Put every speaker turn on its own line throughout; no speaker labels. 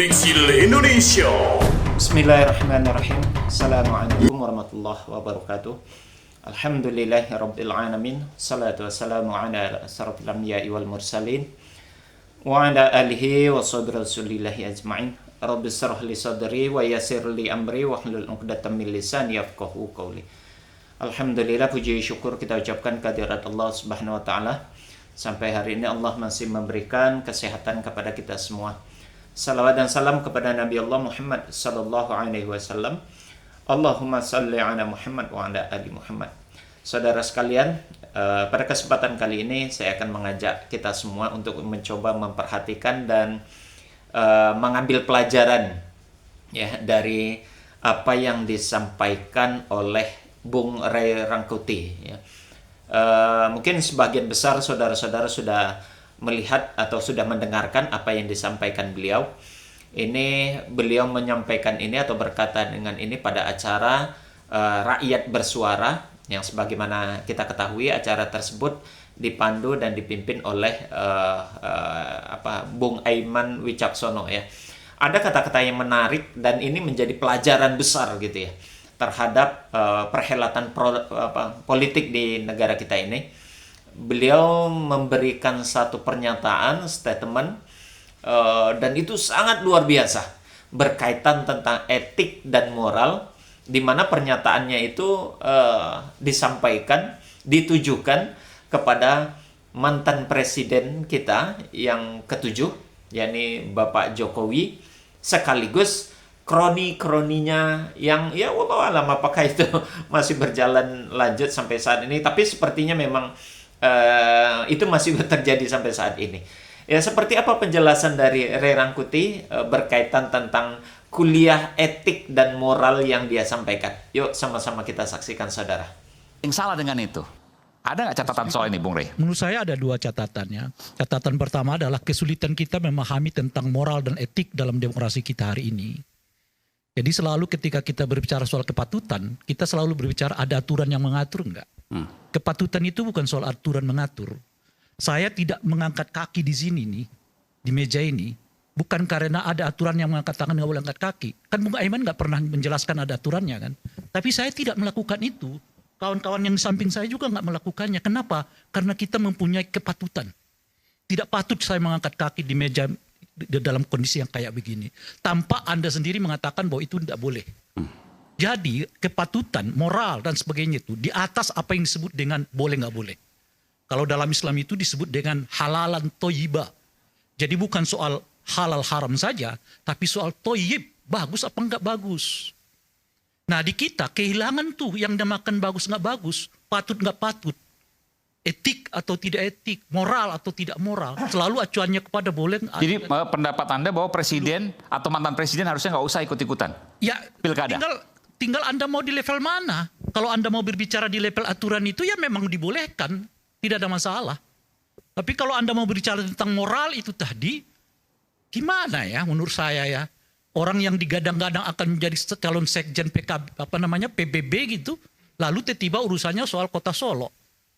Eksil Indonesia.
Bismillahirrahmanirrahim. Assalamualaikum warahmatullahi wabarakatuh. Alhamdulillahirabbil alamin. Salatu wassalamu ala asyrafil anbiya'i wal mursalin wa ala alihi wa sahbihi rasulillahi ajma'in. Rabbi shrah li sadri wa yassir li amri wa hlul 'uqdatam min lisani yafqahu qawli. Alhamdulillah, puji syukur kita ucapkan kehadirat Allah Subhanahu wa taala. Sampai hari ini Allah masih memberikan kesehatan kepada kita semua. Salawat dan salam kepada Nabi Allah Muhammad sallallahu alaihi wasallam. Allahumma salli ala Muhammad wa ala ali Muhammad. Saudara sekalian, pada kesempatan kali ini saya akan mengajak kita semua untuk mencoba memperhatikan dan mengambil pelajaran ya dari apa yang disampaikan oleh Bung Ray Rangkuti ya. Mungkin sebagian besar saudara-saudara sudah melihat atau sudah mendengarkan apa yang disampaikan beliau. Ini beliau menyampaikan ini atau berkata dengan ini pada acara Rakyat Bersuara yang sebagaimana kita ketahui acara tersebut dipandu dan dipimpin oleh Bung Aiman Wicaksono ya. Ada kata-kata yang menarik dan ini menjadi pelajaran besar gitu ya terhadap perhelatan politik di negara kita ini. Beliau memberikan satu pernyataan, statement, dan itu sangat luar biasa berkaitan tentang etik dan moral, di mana pernyataannya itu disampaikan, ditujukan kepada mantan presiden kita yang ketujuh, yakni Bapak Jokowi, sekaligus kroni-kroninya yang ya wallahu alam apakah itu masih berjalan lanjut sampai saat ini, tapi sepertinya memang itu masih terjadi sampai saat ini. Ya, seperti apa penjelasan dari Ray Rangkuti berkaitan tentang kuliah etik dan moral yang dia sampaikan? Yuk sama-sama kita saksikan, saudara.
Yang salah dengan itu? Ada nggak catatan soal ini, Bung Rey?
Menurut saya ada dua catatannya. Catatan pertama adalah kesulitan kita memahami tentang moral dan etik dalam demokrasi kita hari ini. Jadi selalu ketika kita berbicara soal kepatutan, kita selalu berbicara ada aturan yang mengatur enggak? Kepatutan itu bukan soal aturan mengatur. Saya tidak mengangkat kaki di sini nih, di meja ini, bukan karena ada aturan yang mengangkat tangan nggak boleh angkat kaki. Kan Bung Aiman nggak pernah menjelaskan ada aturannya kan. Tapi saya tidak melakukan itu. Kawan-kawan yang di samping saya juga nggak melakukannya. Kenapa? Karena kita mempunyai kepatutan. Tidak patut saya mengangkat kaki di meja dalam kondisi yang kayak begini. Tanpa Anda sendiri mengatakan bahwa itu tidak boleh. Jadi kepatutan, moral dan sebagainya itu di atas apa yang disebut dengan boleh nggak boleh. Kalau dalam Islam itu disebut dengan halalan toyiba. Jadi bukan soal halal haram saja, tapi soal toyib, bagus apa nggak bagus. Nah di kita kehilangan tuh yang namakan bagus nggak bagus, patut nggak patut, etik atau tidak etik, moral atau tidak moral. Selalu acuannya kepada boleh.
Jadi pendapat Anda bahwa presiden atau mantan presiden harusnya nggak usah ikut-ikutan?
Ya,
pilkada.
Tinggal Anda mau di level mana. Kalau Anda mau berbicara di level aturan itu ya memang dibolehkan. Tidak ada masalah. Tapi kalau Anda mau berbicara tentang moral itu tadi, gimana ya menurut saya ya. Orang yang digadang-gadang akan menjadi calon sekjen PBB gitu. Lalu tiba-tiba urusannya soal kota Solo.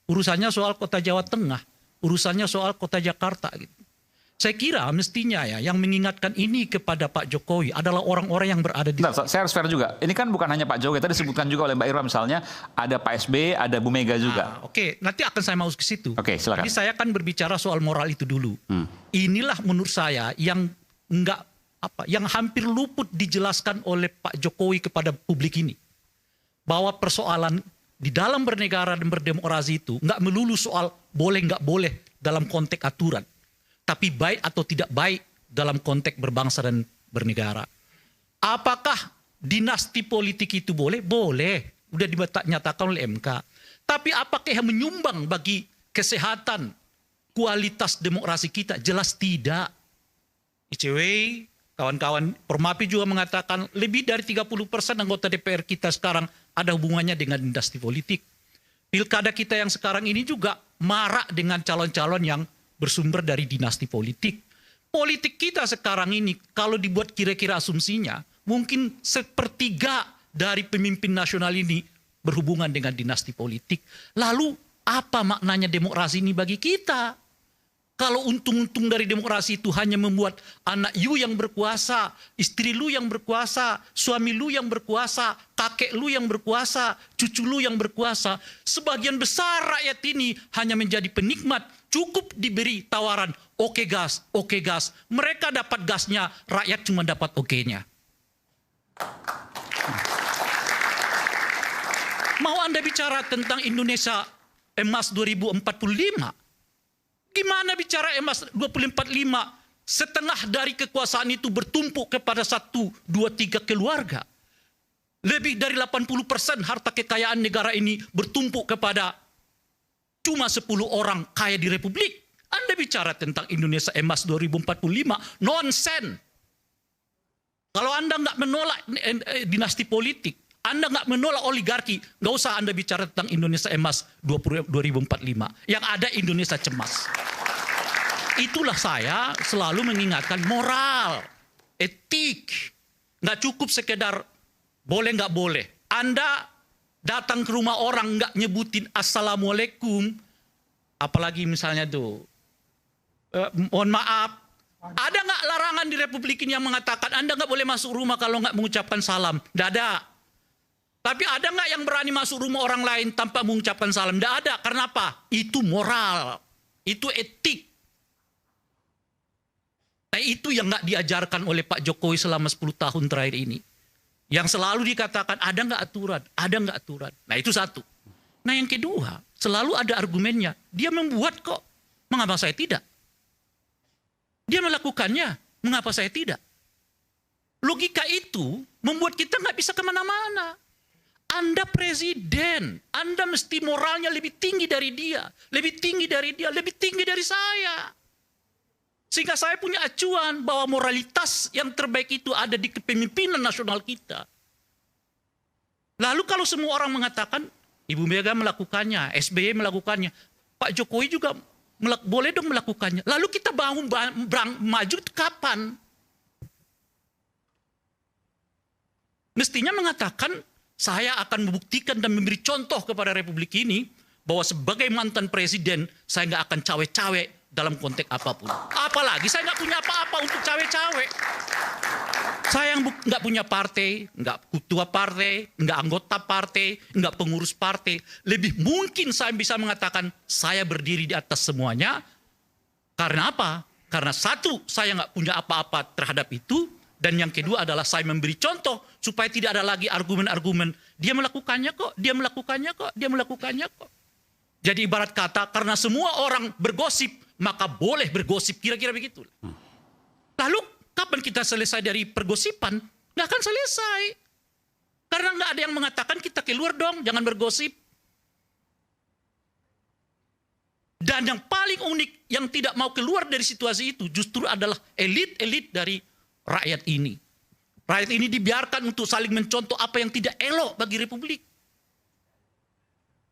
Urusannya soal kota Jawa Tengah. Urusannya soal kota Jakarta gitu. Saya kira mestinya ya yang mengingatkan ini kepada Pak Jokowi adalah orang-orang yang berada di...
Nah, saya harus fair juga. Ini kan bukan hanya Pak Jokowi. Tadi disebutkan juga oleh Mbak Irma misalnya. Ada Pak SBY, ada Bu Mega juga.
Oke, nanti akan saya mau ke situ.
Oke, silakan.
Jadi saya akan berbicara soal moral itu dulu. Inilah menurut saya yang yang hampir luput dijelaskan oleh Pak Jokowi kepada publik ini. Bahwa persoalan di dalam bernegara dan berdemokrasi itu nggak melulu soal boleh nggak boleh dalam konteks aturan. Tapi baik atau tidak baik dalam konteks berbangsa dan bernegara. Apakah dinasti politik itu boleh? Boleh. Udah dinyatakan oleh MK. Tapi apakah yang menyumbang bagi kesehatan kualitas demokrasi kita? Jelas tidak. ICW, kawan-kawan Formapi juga mengatakan lebih dari 30% anggota DPR kita sekarang ada hubungannya dengan dinasti politik. Pilkada kita yang sekarang ini juga marak dengan calon-calon yang bersumber dari dinasti politik. Politik kita sekarang ini kalau dibuat kira-kira asumsinya, mungkin sepertiga dari pemimpin nasional ini berhubungan dengan dinasti politik. Lalu apa maknanya demokrasi ini bagi kita? Kalau untung-untung dari demokrasi itu hanya membuat anak you yang berkuasa, istri lu yang berkuasa, suami lu yang berkuasa, kakek lu yang berkuasa, cucu lu yang berkuasa, sebagian besar rakyat ini hanya menjadi penikmat, cukup diberi tawaran, oke gas, oke gas. Mereka dapat gasnya, rakyat cuma dapat oke-nya. Mau Anda bicara tentang Indonesia emas 2045? Gimana bicara emas 2045? Setengah dari kekuasaan itu bertumpuk kepada 1, 2, 3 keluarga. Lebih dari 80% harta kekayaan negara ini bertumpuk kepada cuma 10 orang kaya di Republik. Anda bicara tentang Indonesia emas 2045, nonsen. Kalau Anda nggak menolak dinasti politik, Anda nggak menolak oligarki, nggak usah Anda bicara tentang Indonesia emas 2045. Yang ada Indonesia cemas. Itulah saya selalu mengingatkan moral, etik. Nggak cukup sekedar boleh nggak boleh. Anda datang ke rumah orang nggak nyebutin assalamualaikum, apalagi misalnya tuh, mohon maaf, ada nggak larangan di Republik ini yang mengatakan Anda nggak boleh masuk rumah kalau nggak mengucapkan salam? Nggak ada. Tapi ada nggak yang berani masuk rumah orang lain tanpa mengucapkan salam? Nggak ada. Karena apa? Itu moral. Itu etik. Nah itu yang nggak diajarkan oleh Pak Jokowi selama 10 tahun terakhir ini. Yang selalu dikatakan ada nggak aturan? Ada nggak aturan? Nah itu satu. Nah yang kedua, selalu ada argumennya. Dia membuat kok. Mengapa saya tidak? Dia melakukannya. Mengapa saya tidak? Logika itu membuat kita nggak bisa kemana-mana. Anda presiden, Anda mesti moralnya lebih tinggi dari dia, lebih tinggi dari dia, lebih tinggi dari saya. Sehingga saya punya acuan bahwa moralitas yang terbaik itu ada di kepemimpinan nasional kita. Lalu kalau semua orang mengatakan, Ibu Mega melakukannya, SBY melakukannya, Pak Jokowi juga boleh dong melakukannya. Lalu kita maju kapan? Mestinya mengatakan, saya akan membuktikan dan memberi contoh kepada Republik ini bahwa sebagai mantan presiden saya nggak akan cawe-cawe dalam konteks apapun. Apalagi saya nggak punya apa-apa untuk cawe-cawe. Saya yang nggak punya partai, nggak ketua partai, nggak anggota partai, nggak pengurus partai. Lebih mungkin saya bisa mengatakan saya berdiri di atas semuanya. Karena apa? Karena satu, saya nggak punya apa-apa terhadap itu. Dan yang kedua adalah saya memberi contoh supaya tidak ada lagi argumen-argumen. Dia melakukannya kok, dia melakukannya kok, dia melakukannya kok. Jadi ibarat kata karena semua orang bergosip, maka boleh bergosip. Kira-kira begitu. Lalu kapan kita selesai dari pergosipan? Nggak akan selesai. Karena nggak ada yang mengatakan kita keluar dong, jangan bergosip. Dan yang paling unik yang tidak mau keluar dari situasi itu justru adalah elit-elit dari rakyat ini. Rakyat ini dibiarkan untuk saling mencontoh apa yang tidak elok bagi Republik.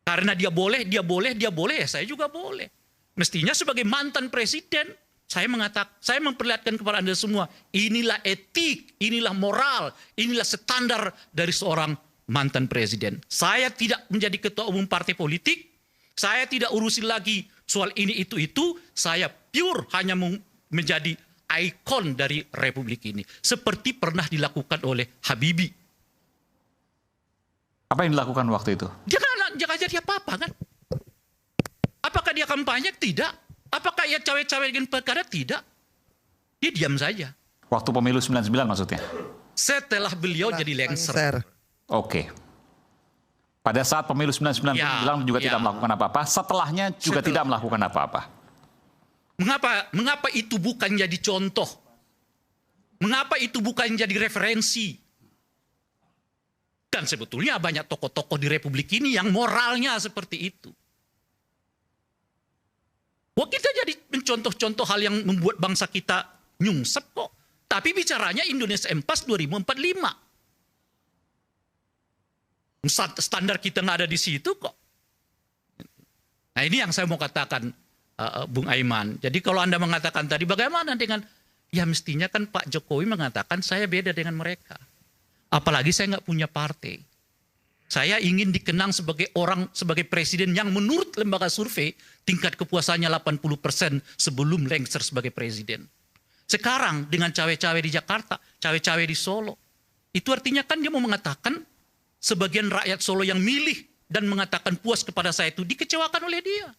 Karena dia boleh, ya saya juga boleh. Mestinya sebagai mantan presiden, saya memperlihatkan kepada Anda semua, inilah etik, inilah moral, inilah standar dari seorang mantan presiden. Saya tidak menjadi ketua umum partai politik, saya tidak urusin lagi soal ini itu, saya pure hanya menjadi ikon dari Republik ini. Seperti pernah dilakukan oleh Habibie.
Apa yang dilakukan waktu itu?
Dia nggak jadi apa-apa kan? Apakah dia kampanye? Tidak. Apakah ia cawe-cawe dengan perkara? Tidak. Dia diam saja.
Waktu pemilu 99 maksudnya?
Setelah beliau jadi lengser.
Oke. Pada saat pemilu 99 bilang juga tidak melakukan apa-apa. Setelahnya juga tidak melakukan apa-apa.
Mengapa itu bukan jadi contoh? Mengapa itu bukan jadi referensi? Dan sebetulnya banyak tokoh-tokoh di Republik ini yang moralnya seperti itu. Wah, kita jadi mencontoh-contoh hal yang membuat bangsa kita nyungsep kok. Tapi bicaranya Indonesia Empas 2045. Standar kita nggak ada di situ kok. Nah ini yang saya mau katakan, Bung Aiman. Jadi kalau Anda mengatakan tadi bagaimana dengan, ya mestinya kan Pak Jokowi mengatakan saya beda dengan mereka. Apalagi saya nggak punya partai. Saya ingin dikenang sebagai sebagai presiden yang menurut lembaga survei tingkat kepuasannya 80% sebelum lengser sebagai presiden. Sekarang dengan cawe-cawe di Jakarta, cawe-cawe di Solo, itu artinya kan dia mau mengatakan sebagian rakyat Solo yang milih dan mengatakan puas kepada saya itu dikecewakan oleh dia.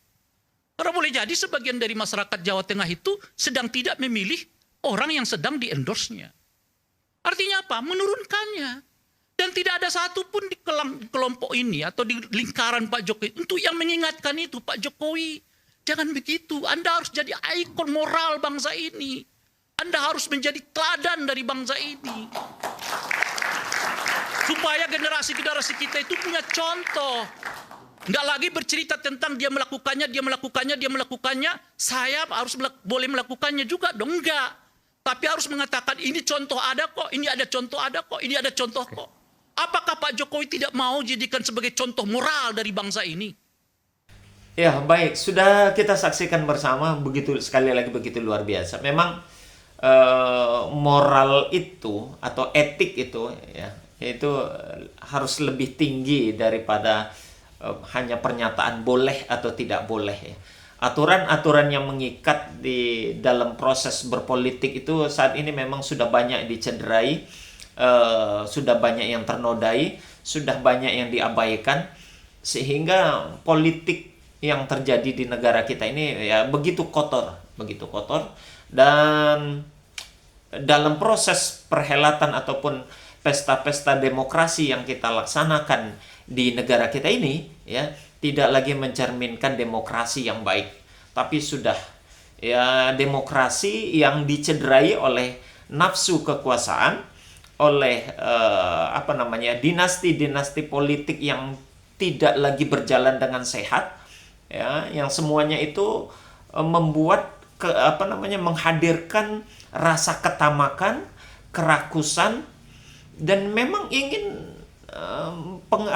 Karena boleh jadi sebagian dari masyarakat Jawa Tengah itu sedang tidak memilih orang yang sedang di-endorse-nya. Artinya apa? Menurunkannya. Dan tidak ada satupun di kelompok ini atau di lingkaran Pak Jokowi untuk yang mengingatkan itu, Pak Jokowi, jangan begitu. Anda harus jadi ikon moral bangsa ini. Anda harus menjadi teladan dari bangsa ini. Supaya generasi-generasi kita itu punya contoh. Nggak lagi bercerita tentang dia melakukannya, saya harus boleh melakukannya juga dong. Enggak. Tapi harus mengatakan ini contoh ada kok, ini ada contoh ada kok, ini ada contoh kok. Apakah Pak Jokowi tidak mau jadikan sebagai contoh moral dari bangsa ini?
Ya, baik. Sudah kita saksikan bersama, sekali lagi begitu luar biasa. Memang moral itu atau etik itu ya, itu harus lebih tinggi daripada hanya pernyataan boleh atau tidak boleh ya. Aturan-aturan yang mengikat di dalam proses berpolitik itu saat ini memang sudah banyak dicederai, sudah banyak yang ternodai, sudah banyak yang diabaikan, sehingga politik yang terjadi di negara kita ini ya begitu kotor, dan dalam proses perhelatan ataupun pesta-pesta demokrasi yang kita laksanakan di negara kita ini ya tidak lagi mencerminkan demokrasi yang baik, tapi sudah ya demokrasi yang dicederai oleh nafsu kekuasaan, oleh dinasti-dinasti politik yang tidak lagi berjalan dengan sehat ya, yang semuanya itu membuat menghadirkan rasa ketamakan, kerakusan, dan memang ingin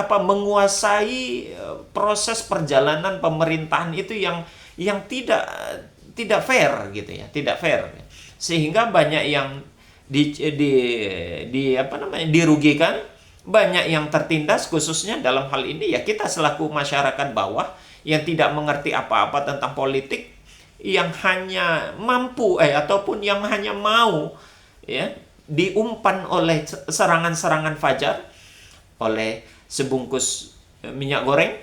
menguasai proses perjalanan pemerintahan itu yang tidak fair gitu ya, tidak fair, sehingga banyak yang dirugikan, banyak yang tertindas, khususnya dalam hal ini ya kita selaku masyarakat bawah yang tidak mengerti apa-apa tentang politik, yang hanya mampu ataupun yang hanya mau ya diumpan oleh serangan-serangan fajar, oleh sebungkus minyak goreng,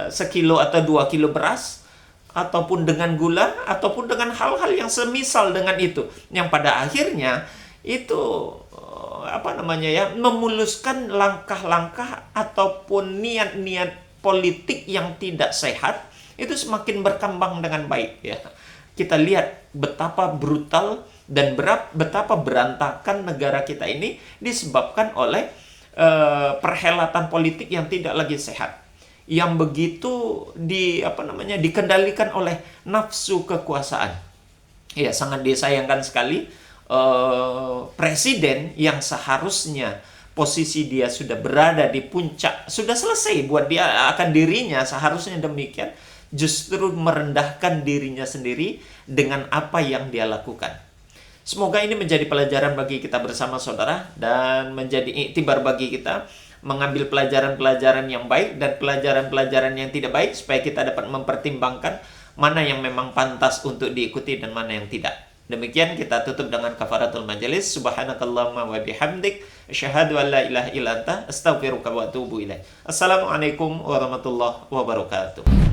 sekilo atau 2 kilo beras, ataupun dengan gula, ataupun dengan hal-hal yang semisal dengan itu, yang pada akhirnya itu memuluskan langkah-langkah ataupun niat-niat politik yang tidak sehat itu semakin berkembang dengan baik ya. Kita lihat betapa brutal dan betapa berantakan negara kita ini disebabkan oleh perhelatan politik yang tidak lagi sehat, yang begitu dikendalikan oleh nafsu kekuasaan. Ya, sangat disayangkan sekali presiden yang seharusnya posisi dia sudah berada di puncak, sudah selesai buat dia akan dirinya, seharusnya demikian, justru merendahkan dirinya sendiri dengan apa yang dia lakukan. Semoga ini menjadi pelajaran bagi kita bersama saudara, dan menjadi iktibar bagi kita mengambil pelajaran-pelajaran yang baik dan pelajaran-pelajaran yang tidak baik, supaya kita dapat mempertimbangkan mana yang memang pantas untuk diikuti dan mana yang tidak. Demikian kita tutup dengan kafaratul majelis. Subhanakallahumma wa bihamdik, asyhadu an la ilaha illa anta, astaghfiruka wa atubu ilaik. Assalamualaikum warahmatullahi wabarakatuh.